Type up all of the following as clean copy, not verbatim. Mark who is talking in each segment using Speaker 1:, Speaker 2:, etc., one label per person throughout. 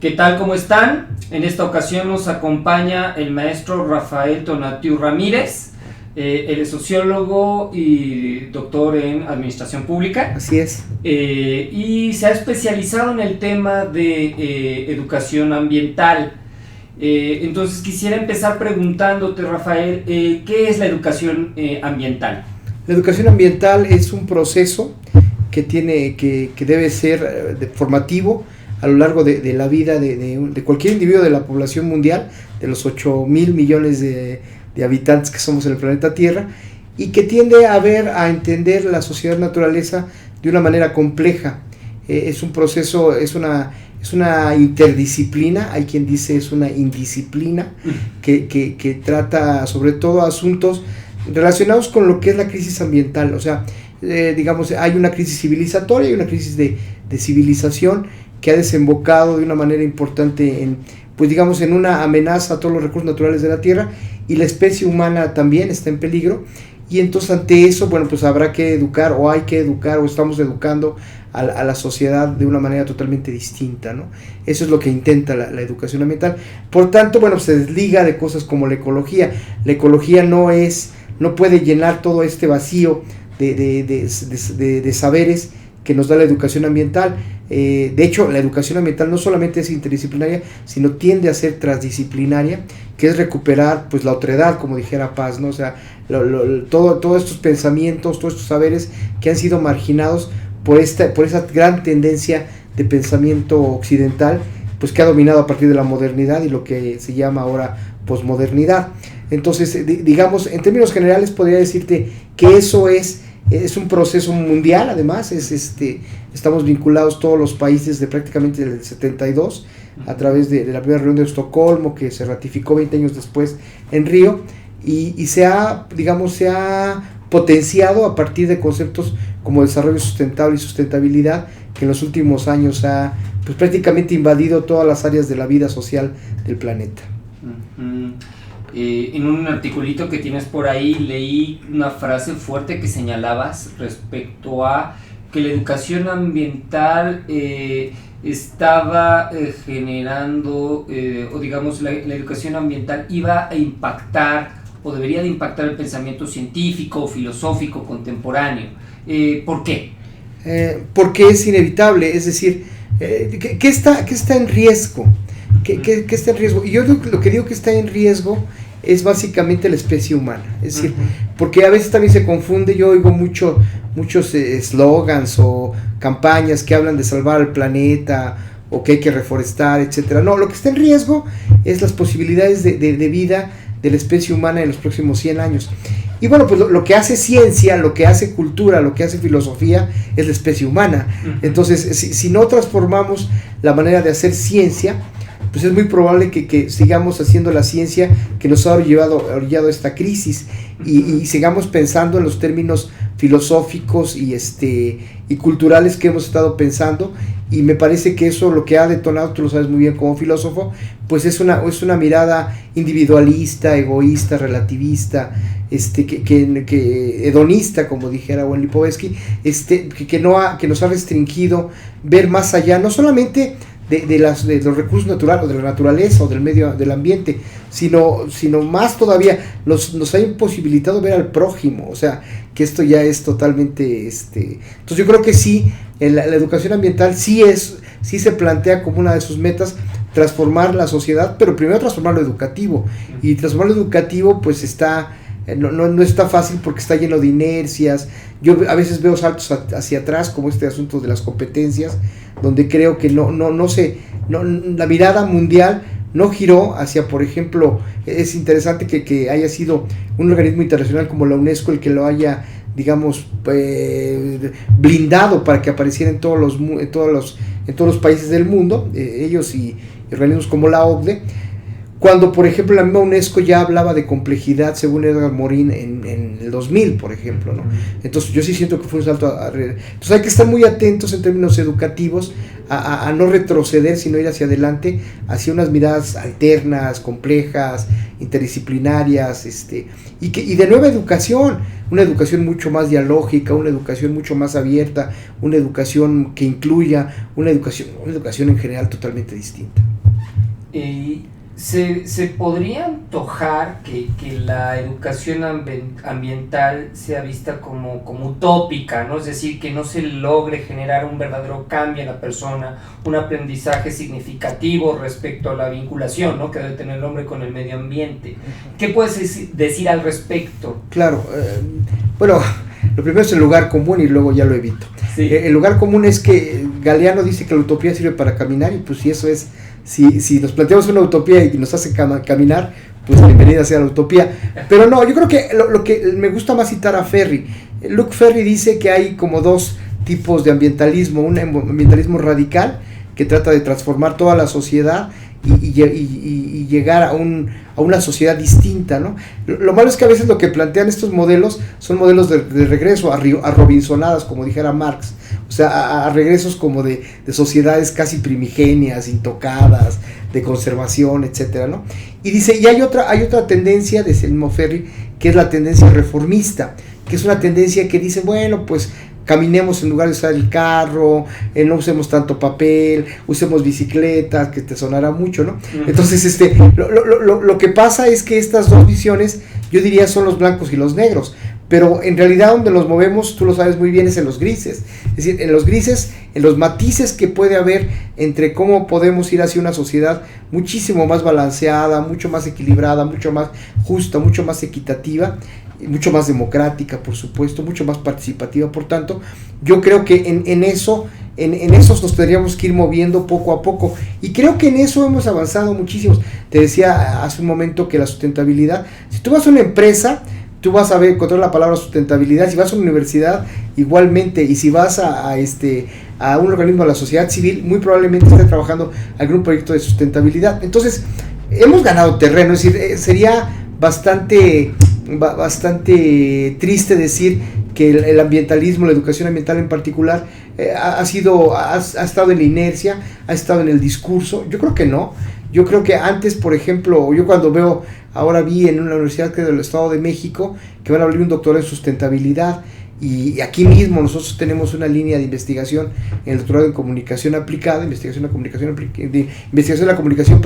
Speaker 1: ¿Qué tal? ¿Cómo están? En esta ocasión nos acompaña el maestro Rafael Tonatiuh Ramírez. Él es sociólogo y doctor en administración pública.
Speaker 2: Así es.
Speaker 1: Y se ha especializado en el tema de educación ambiental. Entonces quisiera empezar preguntándote, Rafael, ¿qué es la educación ambiental?
Speaker 2: La educación ambiental es un proceso que debe ser formativo a lo largo de la vida de cualquier individuo de la población mundial, de los 8,000 millones de habitantes que somos en el planeta Tierra, y que tiende a entender la sociedad naturaleza de una manera compleja. Es un proceso, es una interdisciplina, hay quien dice es una indisciplina, que trata sobre todo asuntos relacionados con lo que es la crisis ambiental. O sea, digamos, hay una crisis civilizatoria y una crisis de civilización que ha desembocado de una manera importante en, pues digamos, en una amenaza a todos los recursos naturales de la Tierra, y la especie humana también está en peligro. Y entonces ante eso, bueno, pues habrá que educar, o hay que educar, o estamos educando a la sociedad de una manera totalmente distinta, ¿no? Eso es lo que intenta la educación ambiental. Por tanto, bueno, se desliga de cosas como la ecología. La ecología no puede llenar todo este vacío de saberes que nos da la educación ambiental. De hecho, la educación ambiental no solamente es interdisciplinaria, sino tiende a ser transdisciplinaria, que es recuperar pues la otredad, como dijera Paz, ¿no? O sea, todos estos pensamientos, todos estos saberes que han sido marginados por esa gran tendencia de pensamiento occidental, pues que ha dominado a partir de la modernidad y lo que se llama ahora posmodernidad. Entonces, digamos, en términos generales podría decirte que eso es un proceso mundial. Además estamos vinculados todos los países de prácticamente del 72 a través de la primera reunión de Estocolmo, que se ratificó 20 años después en Río, y se ha potenciado a partir de conceptos como desarrollo sustentable y sustentabilidad, que en los últimos años ha pues prácticamente invadido todas las áreas de la vida social del planeta.
Speaker 1: En un articulito que tienes por ahí leí una frase fuerte que señalabas respecto a que la educación ambiental estaba generando, o digamos la educación ambiental iba a impactar o debería de impactar el pensamiento científico, filosófico, contemporáneo. ¿Por qué?
Speaker 2: Porque es inevitable, es decir, ¿qué está en riesgo? ¿Qué está en riesgo? Y yo lo que digo que está en riesgo es básicamente la especie humana. Es decir, porque a veces también se confunde. Yo oigo muchos eslogans o campañas que hablan de salvar al planeta o que hay que reforestar, etcétera. No, lo que está en riesgo es las posibilidades de vida de la especie humana en los próximos 100 años. Y bueno, pues lo que hace ciencia, lo que hace cultura, lo que hace filosofía es la especie humana. Entonces, si no transformamos la manera de hacer ciencia, pues es muy probable que sigamos haciendo la ciencia que nos ha orillado a esta crisis, y sigamos pensando en los términos filosóficos y culturales que hemos estado pensando. Y me parece que eso lo que ha detonado, tú lo sabes muy bien como filósofo, pues es una mirada individualista, egoísta, relativista, que hedonista, como dijera Wen Lipovetsky, que nos ha restringido ver más allá, no solamente de los recursos naturales o de la naturaleza o del ambiente, sino más todavía nos ha imposibilitado ver al prójimo. O sea, que esto ya es totalmente entonces yo creo que sí, la educación ambiental sí se plantea como una de sus metas transformar la sociedad, pero primero transformar lo educativo, y transformar lo educativo pues no está fácil porque está lleno de inercias. Yo a veces veo saltos hacia atrás, como este asunto de las competencias, donde creo que la mirada mundial no giró hacia, por ejemplo, es interesante que haya sido un organismo internacional como la UNESCO el que lo haya, digamos, blindado para que apareciera en todos los países del mundo, ellos y organismos como la OCDE. Cuando, por ejemplo, la misma UNESCO ya hablaba de complejidad, según Edgar Morin, en el 2000, por ejemplo, ¿no? Entonces, yo sí siento que fue un salto entonces, hay que estar muy atentos en términos educativos a no retroceder, sino ir hacia adelante, hacia unas miradas alternas, complejas, interdisciplinarias, y de nueva educación, una educación mucho más dialógica, una educación mucho más abierta, una educación que incluya, una educación en general totalmente distinta.
Speaker 1: Se podría antojar que la educación ambiental sea vista como utópica, ¿no? Es decir, que no se logre generar un verdadero cambio en la persona, un aprendizaje significativo respecto a la vinculación, ¿no?, que debe tener el hombre con el medio ambiente. ¿Qué puedes decir al respecto?
Speaker 2: Claro, bueno, lo primero es el lugar común y luego ya lo evito.
Speaker 1: Sí.
Speaker 2: El lugar común es que Galeano dice que la utopía sirve para caminar, y pues si eso es, si nos planteamos una utopía y nos hace caminar, pues bienvenida sea la utopía. Pero no, yo creo que lo que me gusta más citar a Ferri. Luc Ferry dice que hay como dos tipos de ambientalismo: un ambientalismo radical, que trata de transformar toda la sociedad y llegar a una sociedad distinta, ¿no? Lo malo es que a veces lo que plantean estos modelos son modelos de regreso a Robinsonadas, como dijera Marx, o sea, a regresos como de sociedades casi primigenias, intocadas, de conservación, etcétera, ¿no? Y dice, y hay otra tendencia, dice el mismo Ferri, que es la tendencia reformista, que es una tendencia que dice, bueno, pues caminemos en lugar de usar el carro, no usemos tanto papel, usemos bicicletas, que te sonará mucho, ¿no? Entonces, lo que pasa es que estas dos visiones, yo diría, son los blancos y los negros, pero en realidad donde nos movemos, tú lo sabes muy bien, es en los grises. Es decir, en los grises, en los matices que puede haber entre cómo podemos ir hacia una sociedad muchísimo más balanceada, mucho más equilibrada, mucho más justa, mucho más equitativa, mucho más democrática, por supuesto, mucho más participativa. Por tanto, yo creo que en esos nos tendríamos que ir moviendo poco a poco, y creo que en eso hemos avanzado muchísimo. Te decía hace un momento que la sustentabilidad, si tú vas a una empresa, tú vas a encontrar la palabra sustentabilidad. Si vas a una universidad, igualmente, y si vas a un organismo de la sociedad civil, muy probablemente esté trabajando algún proyecto de sustentabilidad. Entonces, hemos ganado terreno. Es decir, sería bastante triste decir que el ambientalismo, la educación ambiental en particular, ha estado en la inercia, ha estado en el discurso. Yo creo que no. Yo creo que antes, por ejemplo, yo cuando ahora vi en una universidad que es del Estado de México, que van a abrir un doctorado en sustentabilidad, y aquí mismo nosotros tenemos una línea de investigación en el doctorado en comunicación aplicada, investigación de la comunicación,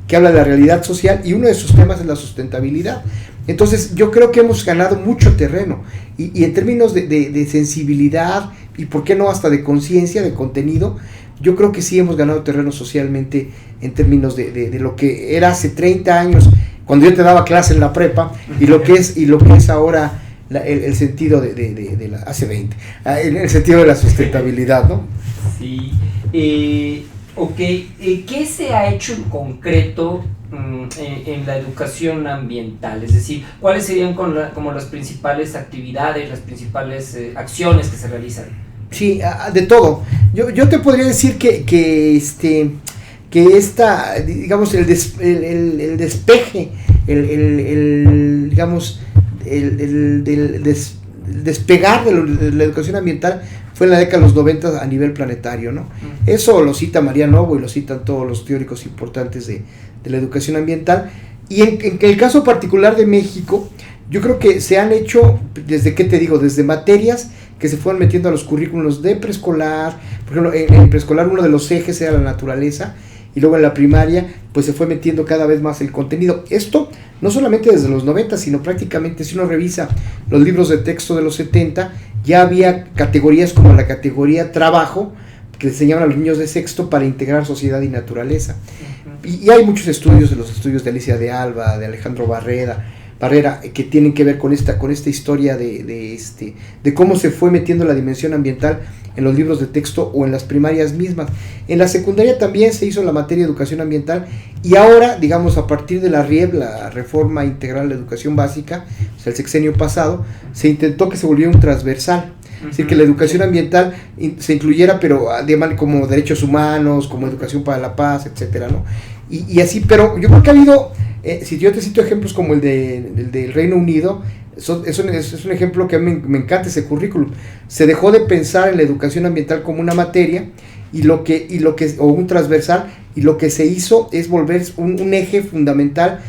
Speaker 2: que habla de la realidad social, y uno de sus temas es la sustentabilidad. Entonces yo creo que hemos ganado mucho terreno, y en términos de sensibilidad, y por qué no hasta de conciencia, de contenido, yo creo que sí hemos ganado terreno socialmente en términos de lo que era hace 30 años, cuando yo te daba clase en la prepa, y lo que es ahora el sentido de la, hace 20, el sentido de la sustentabilidad, ¿no?
Speaker 1: Sí. Ok, ¿qué se ha hecho en concreto en la educación ambiental? Es decir, ¿cuáles serían como las principales actividades, las principales acciones que se realizan?
Speaker 2: Sí, de todo. Yo te podría decir que esta, digamos, el despeje, digamos, el despegar de la educación ambiental fue en la década de los 90 a nivel planetario, ¿no? Eso lo cita María Novo y lo citan todos los teóricos importantes de la educación ambiental. Y en el caso particular de México, yo creo que se han hecho, desde materias que se fueron metiendo a los currículos de preescolar. Por ejemplo, en preescolar uno de los ejes era la naturaleza, y luego en la primaria pues se fue metiendo cada vez más el contenido. Esto no solamente desde los 90, sino prácticamente, si uno revisa los libros de texto de los 70, ya había categorías como la categoría trabajo, que enseñaban a los niños de sexto para integrar sociedad y naturaleza. Y hay muchos estudios, de los estudios de Alicia de Alba, de Alejandro Barrera, que tienen que ver con esta historia de cómo se fue metiendo la dimensión ambiental en los libros de texto o en las primarias mismas. En la secundaria también se hizo la materia de educación ambiental, y ahora, digamos, a partir de la RIEB, la Reforma Integral de la Educación Básica, o sea, el sexenio pasado, se intentó que se volviera un transversal. Es decir, que la educación ambiental se incluyera, pero como derechos humanos, como educación para la paz, etcétera, ¿no? Y así, pero yo creo que ha habido, si yo te cito ejemplos como el del Reino Unido, es un ejemplo que a mí me encanta ese currículum. Se dejó de pensar en la educación ambiental como una materia o un transversal, y lo que se hizo es volver un eje fundamental,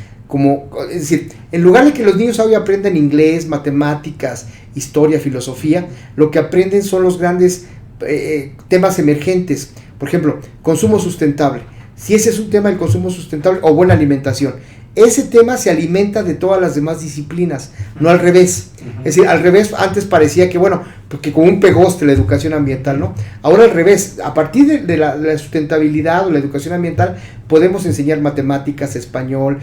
Speaker 2: es decir, en lugar de que los niños hoy aprendan inglés, matemáticas, historia, filosofía, lo que aprenden son los grandes temas emergentes. Por ejemplo, consumo sustentable. si ese es un tema del consumo sustentable o buena alimentación. Ese tema se alimenta de todas las demás disciplinas, no al revés. Es decir, al revés, antes parecía que, bueno, porque como un pegoste la educación ambiental, ¿no? Ahora al revés, a partir de la sustentabilidad o la educación ambiental, podemos enseñar matemáticas, español,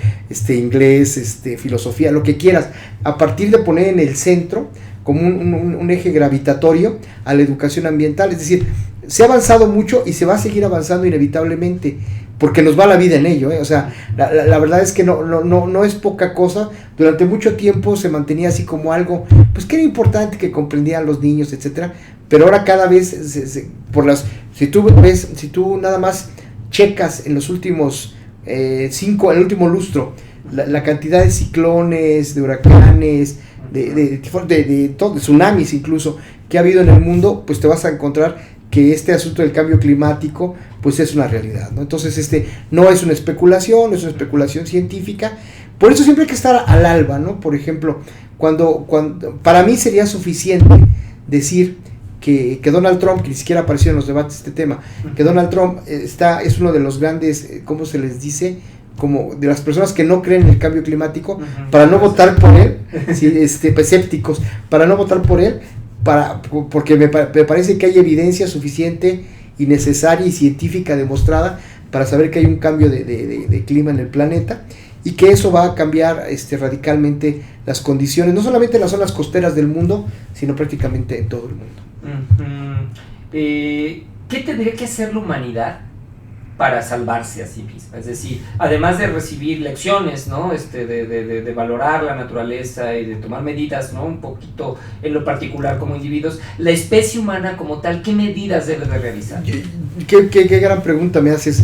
Speaker 2: inglés, filosofía, lo que quieras, a partir de poner en el centro como un eje gravitatorio a la educación ambiental. Es decir, se ha avanzado mucho y se va a seguir avanzando inevitablemente, porque nos va la vida en ello, ¿eh? O sea, la verdad es que no es poca cosa. Durante mucho tiempo se mantenía así como algo, pues que era importante que comprendieran los niños, etcétera, pero ahora cada vez, si tú nada más checas en los últimos el último lustro, la cantidad de ciclones, de huracanes, de tsunamis incluso, que ha habido en el mundo, pues te vas a encontrar que este asunto del cambio climático pues es una realidad, ¿no? Entonces no es una especulación, no es una especulación científica. Por eso siempre hay que estar al alba, ¿no? Por ejemplo, cuando para mí sería suficiente decir que Donald Trump, que ni siquiera apareció en los debates este tema, que Donald Trump es uno de los grandes, ¿cómo se les dice?, como de las personas que no creen en el cambio climático, para no votar por él, ¿sí? Escépticos, para no votar por él, porque me parece que hay evidencia suficiente y necesaria y científica demostrada para saber que hay un cambio de clima en el planeta, y que eso va a cambiar radicalmente las condiciones, no solamente en las zonas costeras del mundo, sino prácticamente en todo el mundo.
Speaker 1: ¿Qué tendría que hacer la humanidad para salvarse a sí misma? Es decir, además de recibir lecciones, ¿no? De valorar la naturaleza y de tomar medidas, ¿no? Un poquito en lo particular como individuos, la especie humana como tal, ¿qué medidas debe de realizar?
Speaker 2: Qué gran pregunta me haces.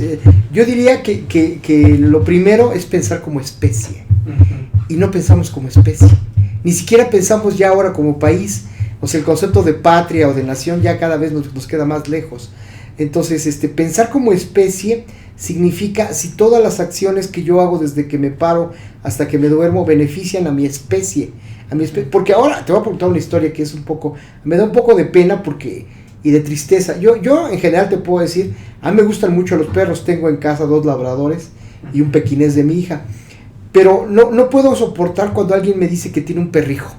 Speaker 2: Yo diría que lo primero es pensar como especie, y no pensamos como especie, ni siquiera pensamos ya ahora como país. O sea, el concepto de patria o de nación ya cada vez nos queda más lejos. Entonces, pensar como especie significa si todas las acciones que yo hago desde que me paro hasta que me duermo benefician a mi especie, porque ahora te voy a contar una historia que me da un poco de pena y de tristeza. Yo en general te puedo decir, a mí me gustan mucho los perros, tengo en casa 2 labradores y un pequinés de mi hija, pero no puedo soportar cuando alguien me dice que tiene un perrijo.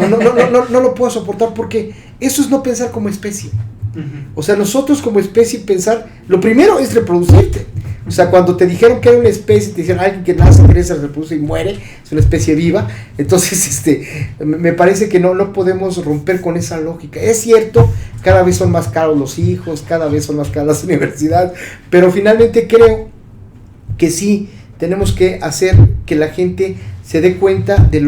Speaker 2: No lo puedo soportar, porque eso es no pensar como especie. O sea, nosotros como especie pensar, lo primero es reproducirte. O sea, cuando te dijeron que era una especie, te dijeron alguien que nace, crece, se reproduce y muere, es una especie viva. Entonces, me parece que no podemos romper con esa lógica. Es cierto, cada vez son más caros los hijos, cada vez son más caras las universidades, pero finalmente creo que sí tenemos que hacer que la gente se dé cuenta de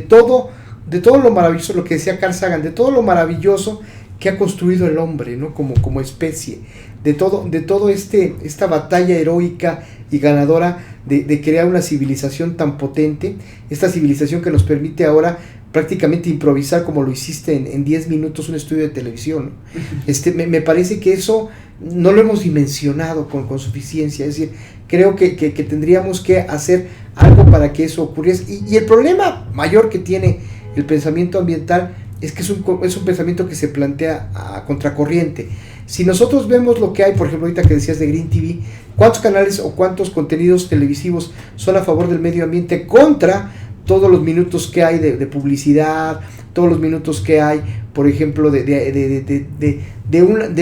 Speaker 2: todo lo maravilloso, lo que decía Carl Sagan, de todo lo maravilloso que ha construido el hombre, ¿no? Como especie, de todo esta batalla heroica y ganadora de crear una civilización tan potente, esta civilización que nos permite ahora prácticamente improvisar, como lo hiciste en 10 minutos, un estudio de televisión, ¿no? Me parece que eso no lo hemos dimensionado con suficiencia. Es decir, creo que tendríamos que hacer algo para que eso ocurriese, y el problema mayor que tiene el pensamiento ambiental es que es un pensamiento que se plantea a contracorriente. Si nosotros vemos lo que hay, por ejemplo, ahorita que decías de Green TV, ¿cuántos canales o cuántos contenidos televisivos son a favor del medio ambiente contra todos los minutos que hay de publicidad, todos los minutos que hay, por ejemplo, de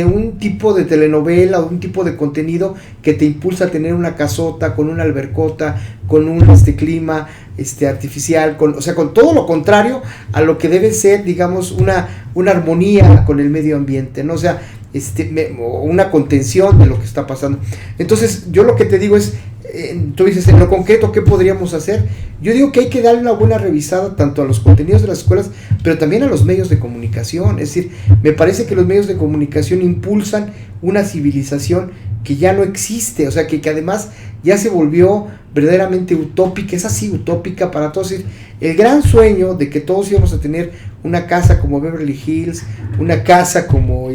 Speaker 2: un tipo de telenovela o un tipo de contenido que te impulsa a tener una casota con una albercota, con un clima artificial, con todo lo contrario a lo que debe ser, digamos, una armonía con el medio ambiente, ¿no? O sea, una contención de lo que está pasando. Entonces, yo lo que te digo es, tú dices, en lo concreto, ¿qué podríamos hacer? Yo digo que hay que darle una buena revisada tanto a los contenidos de las escuelas, pero también a los medios de comunicación. Es decir, me parece que los medios de comunicación impulsan una civilización que ya no existe, o sea, que además ya se volvió verdaderamente utópica, es así, utópica para todos. El gran sueño de que todos íbamos a tener una casa como Beverly Hills, una casa como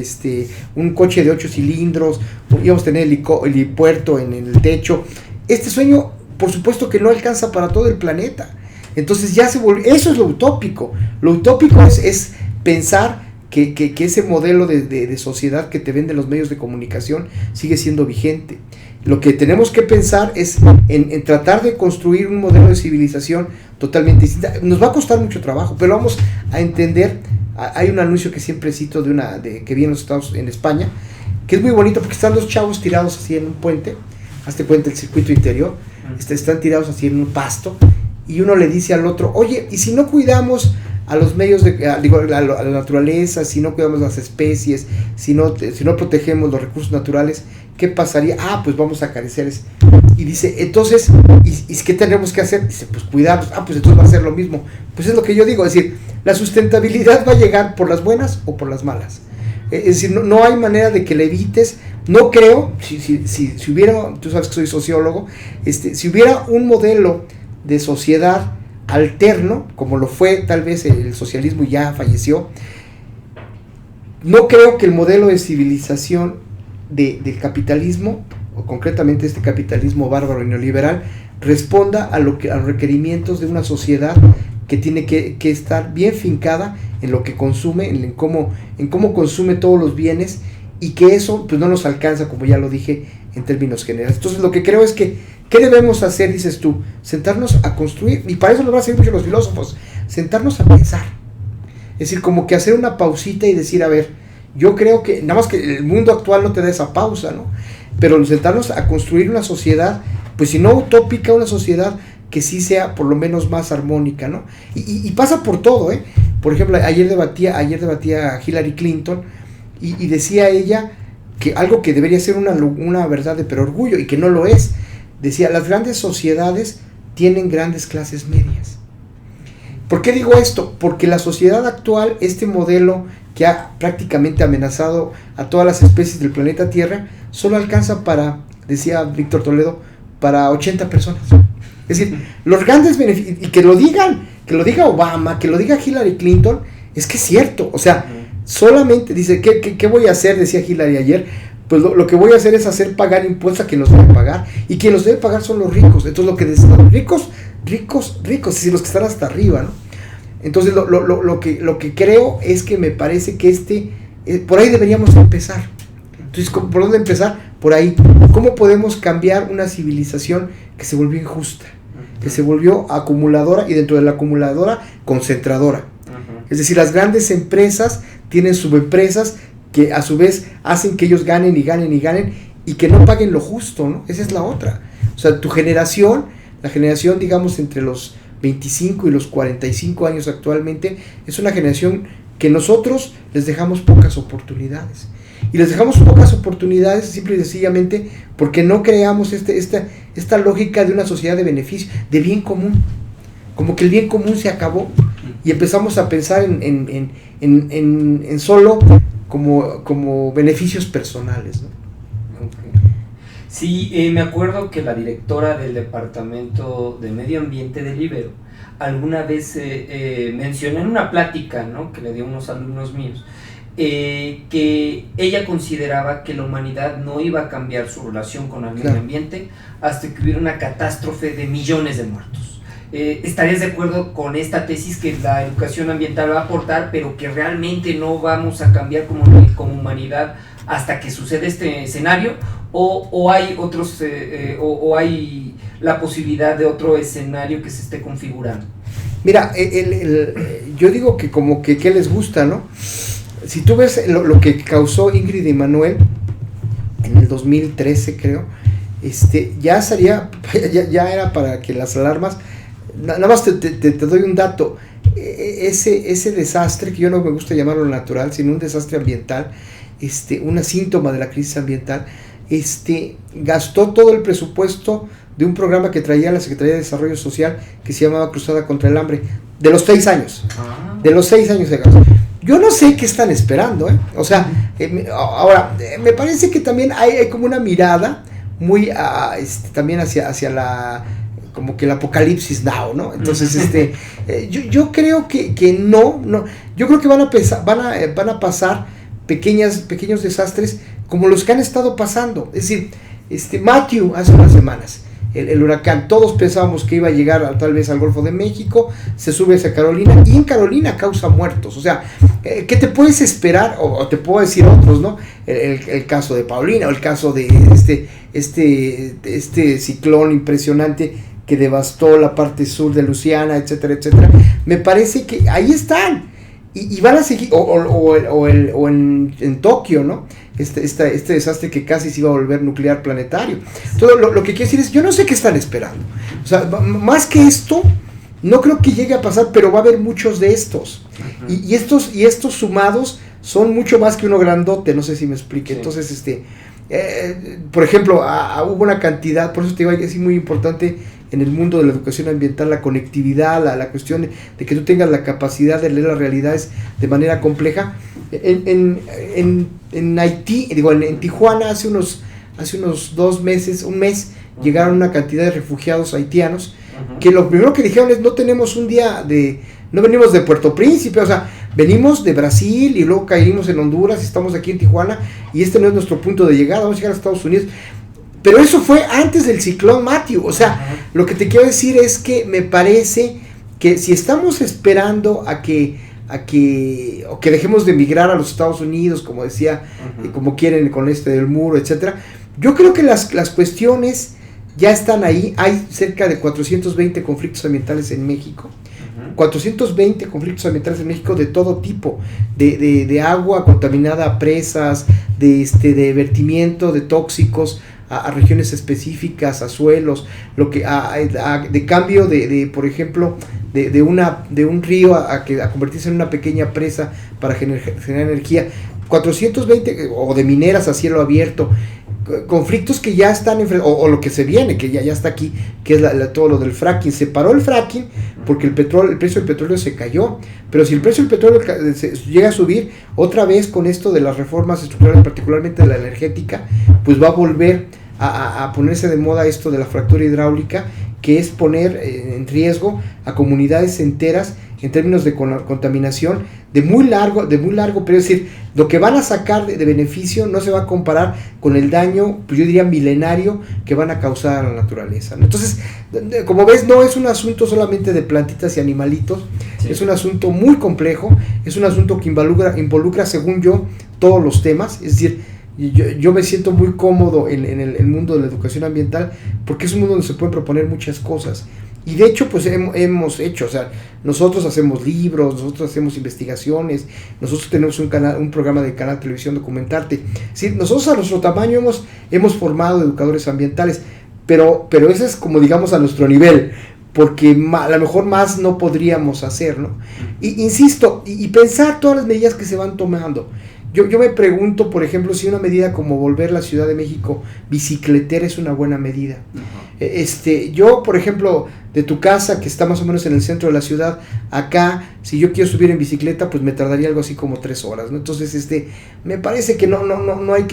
Speaker 2: un coche de 8 cilindros, íbamos a tener helipuerto en el techo. Este sueño, por supuesto que no alcanza para todo el planeta. Entonces ya se volvió, eso es lo utópico. Lo utópico es pensar que ese modelo de sociedad que te venden los medios de comunicación sigue siendo vigente. Lo que tenemos que pensar es en tratar de construir un modelo de civilización totalmente distinta. Nos va a costar mucho trabajo, pero vamos a entender. Hay un anuncio que siempre cito que viene en España, que es muy bonito porque están los chavos tirados así en un puente, hazte cuenta el circuito interior, están tirados así en un pasto, y uno le dice al otro, oye, ¿y si no cuidamos a los medios a la naturaleza, si no cuidamos las especies, si no protegemos los recursos naturales, qué pasaría? Pues vamos a carecer. Y dice, entonces, ¿y qué tenemos que hacer? Dice, pues cuidarnos. Pues entonces va a ser lo mismo. Pues es lo que yo digo, es decir, la sustentabilidad va a llegar por las buenas o por las malas. Es decir, no hay manera de que la evites. No creo, si hubiera, tú sabes que soy sociólogo, si hubiera un modelo de sociedad alterno, como lo fue tal vez el socialismo, ya falleció, no creo que el modelo de civilización del capitalismo, o concretamente este capitalismo bárbaro y neoliberal, responda a los requerimientos de una sociedad que tiene que estar bien fincada en lo que consume, en cómo consume todos los bienes, y que eso pues no nos alcanza, como ya lo dije, en términos generales. Entonces lo que creo es que, ¿qué debemos hacer, dices tú? Sentarnos a construir, y para eso nos van a servir mucho los filósofos, sentarnos a pensar. Es decir, como que hacer una pausita y decir, a ver, yo creo que, nada más que el mundo actual no te da esa pausa, ¿no? Pero sentarnos a construir una sociedad, pues si no utópica, una sociedad que sí sea por lo menos más armónica, ¿no? Y pasa por todo, ¿eh? Por ejemplo, ayer debatía Hillary Clinton, y decía ella que algo que debería ser una verdad de perorgullo, y que no lo es. Decía, las grandes sociedades tienen grandes clases medias. ¿Por qué digo esto? Porque la sociedad actual, este modelo que ha prácticamente amenazado a todas las especies del planeta Tierra, solo alcanza para, decía Víctor Toledo, para 80 personas. Es decir, los grandes beneficios, y que lo diga Obama, que lo diga Hillary Clinton, es que es cierto. O sea, solamente dice, ¿qué voy a hacer? Decía Hillary ayer. Pues lo que voy a hacer es hacer pagar impuestos a quien los debe pagar, y quien los debe pagar son los ricos. Entonces lo que dicen los ricos, es decir, los que están hasta arriba, ¿no? Entonces lo que creo es que me parece que por ahí deberíamos empezar. Entonces, ¿por dónde empezar? Por ahí. ¿Cómo podemos cambiar una civilización que se volvió injusta, que se volvió acumuladora, y dentro de la acumuladora, concentradora? Es decir, las grandes empresas tienen subempresas que a su vez hacen que ellos ganen y ganen y ganen, y que no paguen lo justo, ¿no? Esa es la otra. O sea, la generación, digamos, entre los 25 y los 45 años actualmente, es una generación que nosotros les dejamos pocas oportunidades. Y les dejamos pocas oportunidades simple y sencillamente porque no creamos esta lógica de una sociedad de beneficio, de bien común. Como que el bien común se acabó, y empezamos a pensar en solo como beneficios personales, ¿no?
Speaker 1: Okay. Sí, me acuerdo que la directora del Departamento de Medio Ambiente del Ibero alguna vez mencionó en una plática, ¿no?, que le dio a unos alumnos míos, que ella consideraba que la humanidad no iba a cambiar su relación con el medio ambiente hasta que hubiera una catástrofe de millones de muertos. ¿Estarías de acuerdo con esta tesis, que la educación ambiental va a aportar, pero que realmente no vamos a cambiar como humanidad hasta que suceda este escenario? ¿O hay otros, o hay la posibilidad de otro escenario que se esté configurando?
Speaker 2: Mira, yo digo que como que ¿qué les gusta, no? Si tú ves lo que causó Ingrid y Manuel en el 2013, creo, ya era para que las alarmas. Nada más te doy un dato. Ese desastre, que yo no me gusta llamarlo natural, sino un desastre ambiental, una síntoma de la crisis ambiental, gastó todo el presupuesto de un programa que traía la Secretaría de Desarrollo Social, que se llamaba Cruzada contra el Hambre, de los 6 años. De los 6 años de gasto. Yo no sé qué están esperando, ¿eh? O sea, ahora, me parece que también hay como una mirada muy también hacia la, como que el apocalipsis now, ¿no? Entonces, yo creo que no, yo creo que van a pasar pequeños desastres como los que han estado pasando. Es decir, Matthew hace unas semanas, el huracán. Todos pensábamos que iba a llegar tal vez al Golfo de México, se sube hacia Carolina y en Carolina causa muertos. O sea, ¿qué te puedes esperar? O te puedo decir otros, ¿no? El caso de Paulina, o el caso de este ciclón impresionante que devastó la parte sur de Luisiana, etcétera, etcétera. Me parece que ahí están y van a seguir, o en Tokio, ¿no? Este desastre que casi se iba a volver nuclear planetario. Todo lo que quiero decir es, yo no sé qué están esperando. O sea, más que esto, no creo que llegue a pasar, pero va a haber muchos de estos. Uh-huh. Y estos sumados son mucho más que uno grandote, no sé si me explique. Sí. Entonces, por ejemplo, hubo una cantidad, por eso te digo, es muy importante en el mundo de la educación ambiental, la conectividad, la cuestión de que tú tengas la capacidad de leer las realidades de manera compleja. En Haití, en Tijuana, hace unos 2 meses, un mes, uh-huh, llegaron una cantidad de refugiados haitianos, uh-huh, que lo primero que dijeron es, no tenemos no venimos de Puerto Príncipe, o sea, venimos de Brasil y luego caímos en Honduras y estamos aquí en Tijuana y este no es nuestro punto de llegada, vamos a llegar a Estados Unidos. Pero eso fue antes del ciclón Matthew. O sea, uh-huh, lo que te quiero decir es que me parece que si estamos esperando o que dejemos de emigrar a los Estados Unidos, como decía, uh-huh, como quieren con del muro, etcétera, yo creo que las cuestiones ya están ahí. Hay cerca de 420 conflictos ambientales en México. 420 conflictos ambientales en México de todo tipo, de agua contaminada a presas, de vertimiento de tóxicos a regiones específicas, a suelos, de cambio por ejemplo, de un río a convertirse en una pequeña presa para generar energía. 420, o de mineras a cielo abierto, conflictos que ya están o lo que se viene, que ya está aquí, que es todo lo del fracking. Se paró el fracking porque el precio del petróleo se cayó, pero si el precio del petróleo llega a subir otra vez con esto de las reformas estructurales, particularmente de la energética, pues va a volver a ponerse de moda esto de la fractura hidráulica, que es poner en riesgo a comunidades enteras en términos de contaminación de muy largo periodo. Es decir, lo que van a sacar de beneficio no se va a comparar con el daño, pues yo diría milenario, que van a causar a la naturaleza, ¿no? Entonces, como ves, no es un asunto solamente de plantitas y animalitos, sí, es un asunto muy complejo, es un asunto que involucra, según yo, todos los temas. Es decir, yo me siento muy cómodo en el mundo de la educación ambiental, porque es un mundo donde se pueden proponer muchas cosas. Y de hecho, pues hemos hecho, o sea, nosotros hacemos libros, nosotros hacemos investigaciones, nosotros tenemos un programa de canal de televisión, Documentarte. Sí, nosotros a nuestro tamaño hemos formado educadores ambientales, pero ese es como, digamos, a nuestro nivel, porque a lo mejor más no podríamos hacer, ¿no? Y insisto, y pensar todas las medidas que se van tomando. Yo me pregunto, por ejemplo, si una medida como volver la Ciudad de México bicicletera es una buena medida. Uh-huh. Yo, por ejemplo, de tu casa, que está más o menos en el centro de la ciudad, acá, si yo quiero subir en bicicleta, pues me tardaría algo así como 3 horas, ¿no? Entonces, me parece que no hay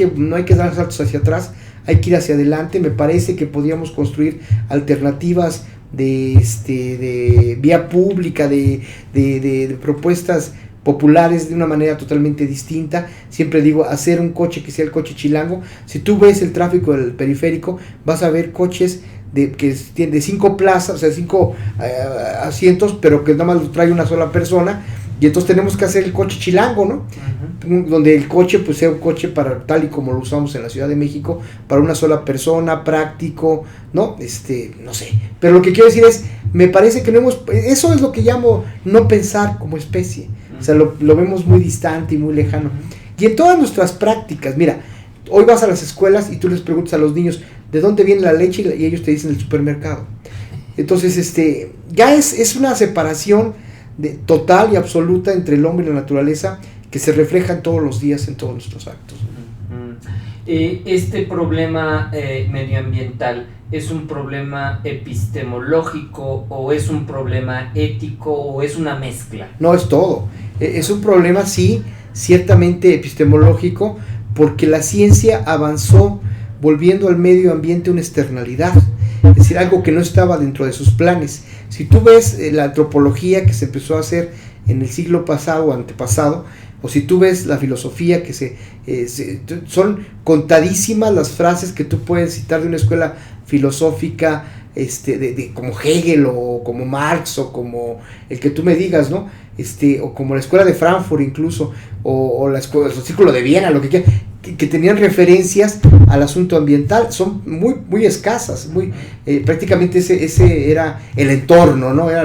Speaker 2: que dar saltos hacia atrás, hay que ir hacia adelante. Me parece que podríamos construir alternativas de vía pública, de propuestas populares de una manera totalmente distinta. Siempre digo, hacer un coche que sea el coche chilango. Si tú ves el tráfico del periférico, vas a ver coches de 5 plazas, o sea, 5 asientos, pero que nada más lo trae una sola persona, y entonces tenemos que hacer el coche chilango, ¿no? Uh-huh. Donde el coche pues sea un coche para, tal y como lo usamos en la Ciudad de México, para una sola persona, práctico, ¿no? No sé, pero lo que quiero decir es, me parece que eso es lo que llamo no pensar como especie. O sea, lo vemos muy distante y muy lejano. Y en todas nuestras prácticas, mira, hoy vas a las escuelas y tú les preguntas a los niños de dónde viene la leche y ellos te dicen el supermercado. Entonces, ya es una separación total y absoluta entre el hombre y la naturaleza, que se refleja todos los días en todos nuestros actos.
Speaker 1: Este problema medioambiental, ¿es un problema epistemológico o es un problema ético o es una mezcla?
Speaker 2: No, es todo. Es un problema, sí, ciertamente epistemológico, porque la ciencia avanzó volviendo al medio ambiente una externalidad, es decir, algo que no estaba dentro de sus planes. Si tú ves la antropología que se empezó a hacer en el siglo pasado o antepasado, o si tú ves la filosofía que son contadísimas las frases que tú puedes citar de una escuela filosófica, como Hegel o como Marx o como el que tú me digas, ¿no? O como la escuela de Frankfurt incluso, o el círculo de Viena, lo que quiera, que tenían referencias al asunto ambiental, son muy, muy escasas, prácticamente ese era el entorno, ¿no? Era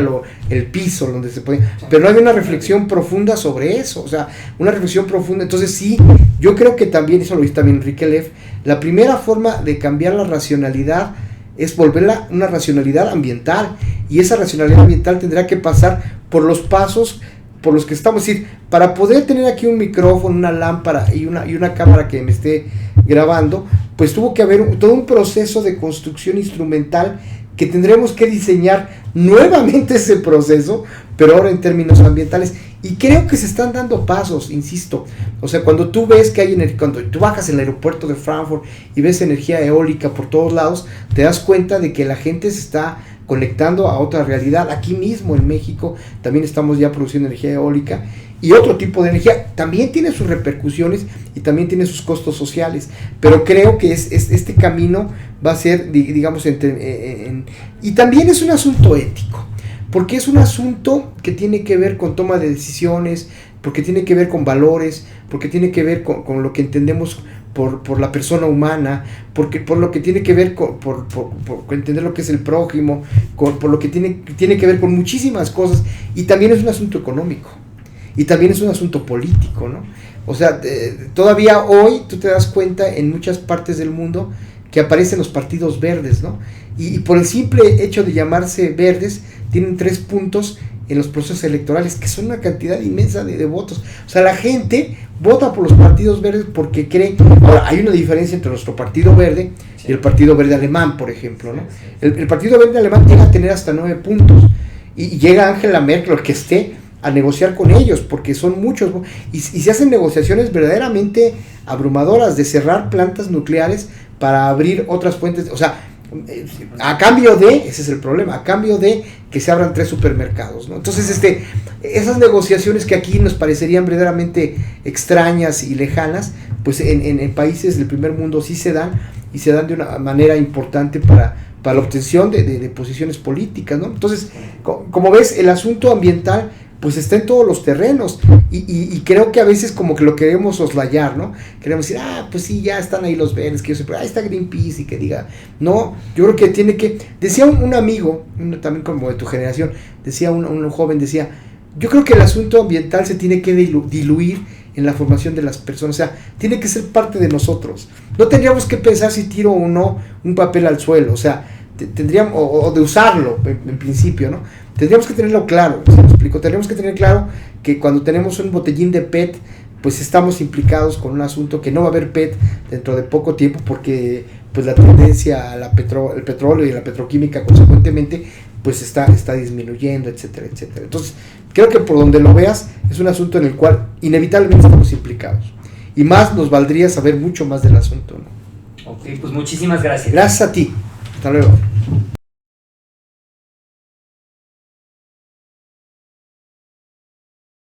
Speaker 2: el piso donde se podía, pero no había una reflexión profunda sobre eso, o sea, una reflexión profunda. Entonces sí, yo creo que también, eso lo dice también Enrique Leff, la primera forma de cambiar la racionalidad es volverla una racionalidad ambiental, y esa racionalidad ambiental tendrá que pasar por los pasos por los que estamos, es decir, para poder tener aquí un micrófono, una lámpara y una cámara que me esté grabando, pues tuvo que haber todo un proceso de construcción instrumental que tendremos que diseñar nuevamente ese proceso, pero ahora en términos ambientales. Y creo que se están dando pasos, insisto. O sea, cuando tú ves que cuando tú bajas en el aeropuerto de Frankfurt y ves energía eólica por todos lados, te das cuenta de que la gente se está conectando a otra realidad. Aquí mismo en México también estamos ya produciendo energía eólica, y otro tipo de energía también tiene sus repercusiones y también tiene sus costos sociales, pero creo que este camino va a ser, digamos, y también es un asunto ético, porque es un asunto que tiene que ver con toma de decisiones, porque tiene que ver con valores, porque tiene que ver con lo que entendemos por la persona humana, por lo que tiene que ver por entender lo que es el prójimo, por lo que tiene que ver con muchísimas cosas, y también es un asunto económico, y también es un asunto político, ¿no? O sea, todavía hoy tú te das cuenta en muchas partes del mundo que aparecen los partidos verdes, ¿no? Y por el simple hecho de llamarse verdes, tienen 3 puntos en los procesos electorales, que son una cantidad inmensa de votos. O sea, la gente vota por los partidos verdes porque cree. Ahora, hay una diferencia entre nuestro partido verde y el partido verde alemán, por ejemplo, ¿no? El partido verde alemán llega a tener hasta 9 puntos, y llega Angela Merkel, que esté, a negociar con ellos, porque son muchos, y se hacen negociaciones verdaderamente abrumadoras de cerrar plantas nucleares para abrir otras fuentes, o sea, a cambio de, ese es el problema, a cambio de que se abran 3 supermercados, ¿no? Entonces, esas negociaciones que aquí nos parecerían verdaderamente extrañas y lejanas, pues en países del primer mundo sí se dan, y se dan de una manera importante para la obtención de posiciones políticas, ¿no? Entonces, como ves, el asunto ambiental pues está en todos los terrenos, y creo que a veces como que lo queremos soslayar, ¿no? Queremos decir, pues sí, ya están ahí los verdes, que yo sé, pero ahí está Greenpeace, y que diga, no, yo creo que decía un amigo, también como de tu generación, decía un joven, decía, yo creo que el asunto ambiental se tiene que diluir en la formación de las personas, o sea, tiene que ser parte de nosotros, no tendríamos que pensar si tiro o no un papel al suelo, o sea, tendríamos, o de usarlo en principio, ¿no? Tendríamos que tenerlo claro, ¿sí me explico? Tendríamos que tener claro que cuando tenemos un botellín de PET, pues estamos implicados con un asunto que no va a haber PET dentro de poco tiempo, porque pues la tendencia al el petróleo y la petroquímica consecuentemente pues está disminuyendo, etcétera, etcétera. Entonces, creo que por donde lo veas es un asunto en el cual inevitablemente estamos implicados, y más nos valdría saber mucho más del asunto, ¿no?
Speaker 1: Ok, pues muchísimas gracias.
Speaker 2: Gracias a ti. Hasta luego.